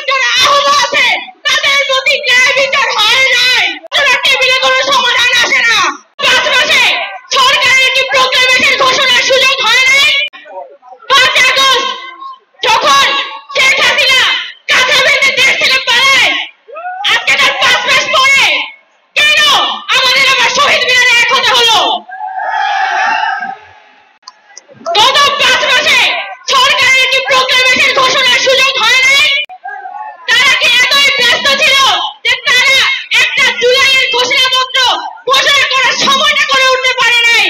যারা আহত আছে তাদের প্রতি ন্যায় বিচার হয় নাই। টেবিলে কোনো সমাধান আসে না। 5 মাসে সরকারের কি প্রোক্লেমেশন ঘোষণার সুযোগ হয় নাই? 5 আগস্ট যখন শেখ হাসিনা কাঁথা বেঁধে দেশ থেকে পালায়, আজকে তার 5 মাস পরে কেন আমাদের আবার শহীদ মিনারে এক হতে হলো? গত 5 মাসে সরকারের কি প্রোক্লেমেশন ঘোষণার সুযোগ হয় নাই? তারা কি এতই ব্যস্ত ছিল যে তারা একটা জুলাইয়ের ঘোষণাপত্র ঘোষণা করার সময়টা করে উঠতে পারে নাই?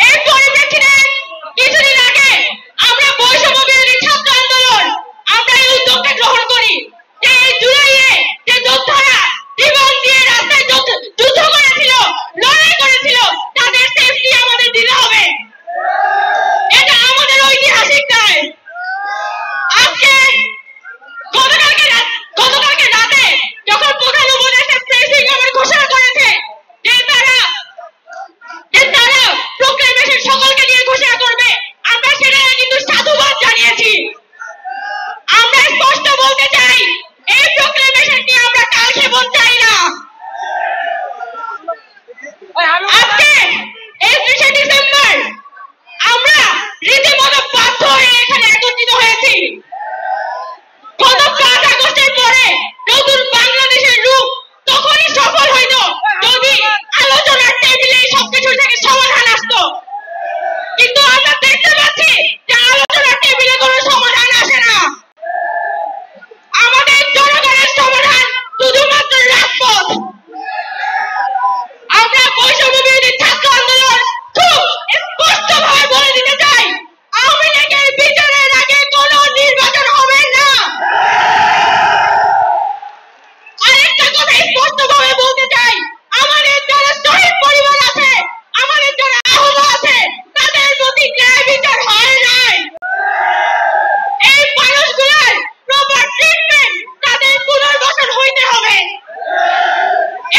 এই পরিপ্রেক্ষিতে কিছুদিন আগে আমরা বৈষম্য বিরোধী ছাত্র আন্দোলন আমরা এই উদ্যোগটা গ্রহণ করি যে এই জুলাইয়ে যে যোদ্ধারা জীবন দিয়ে রাস্তায় যুদ্ধ করেছিল, লড়াই করেছিল, তাদের সেফটি আমাদের দিতে হবে। এটা আমাদের ঐতিহাসিক দায়। আজকে গতকালকে রাতে যখন প্রধান উপদেষ্টা প্রেসিং আমার ঘোষণা করেছে যে তারা প্রোক্লেমেশন সকলকে নিয়ে ঘোষণা করবে, আমরা সেটা কিন্তু সাধুবাদ জানিয়েছি। আমরা স্পষ্ট বলতে চাই এই প্রোক্লেমেশন নিয়ে আমরা কালক্ষেপণ চাই না। আজকে 31শে ডিসেম্বর আমরা রীতিমতো বাধ্য হয়ে এখানে একত্রিত হয়েছি। গত 5 আগস্টের পরে নতুন বাংলাদেশের রূপ তখনই সফল হইত যদি আলোচনার টেবিলে সবকিছু থেকে সমাধান আসতো। কিন্তু আমরা দেখতে পাচ্ছি যে আলোচনার টেবিলে কোনো সমাধান আসে না। আমাদের জনগণের সমাধান শুধুমাত্র রাজপথ। আমরা বৈষম্য বিরোধী ছাত্র আন্দোলন খুব স্পষ্টভাবে বলে দিতে চাই, আওয়ামী লীগের বিচারের আগে কোনো নির্বাচন হবে না। আরেকটা কথা স্পষ্টভাবে বলতে চাই, আমাদের যারা শহীদ পরিবার আছে, আমাদের যারা আহত আছে, তাদের প্রতি ন্যায় বিচার হয় নাই। এই মানুষগুলোর প্রপার ট্রিটমেন্ট, তাদের পুনর্বাসন হইতে হবে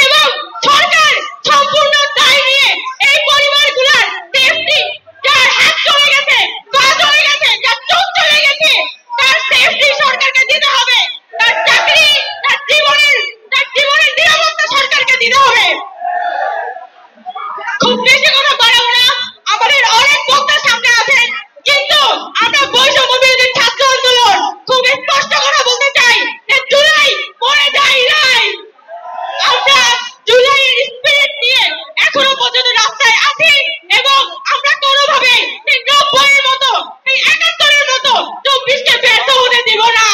এবং সরকার সম্পূর্ণ দায় নিয়ে এই পরিবারগুলোর সেফটি, যার হাত চলে গেছে, পা চলে গেছে, যার চোখ চলে গেছে, তার সেফটি সরকারকে দিতে হবে। তার চাকরি, তার জীবনের নিরাপত্তা সরকারকে দিতে হবে। খুব বেশি কথা বাড়াবো না, আমাদের অনেক বক্তা সামনে আছেন, কিন্তু আমরা বৈষম্য বিরোধী ছাত্র আন্দোলন খুব স্পষ্ট কথা বলতে চাই যে জুলাই পরে যায় নাই। আমরা জুলাইয়ের স্পিরিট নিয়ে এখনো পর্যন্ত রাস্তায় আছি এবং আমরা কোনোভাবে এই 90-এর মতো, এই 71-এর মতো 24কে ব্যর্থ হতে দিব না।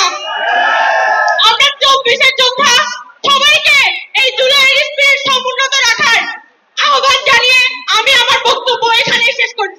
আমরা 24-এর যোদ্ধা, সবাইকে এই জুলাইয়ের স্পিরিট সমুন্নত রাখার আহ্বান জানিয়ে আমি আমার বক্তব্য এখানেই শেষ করছি।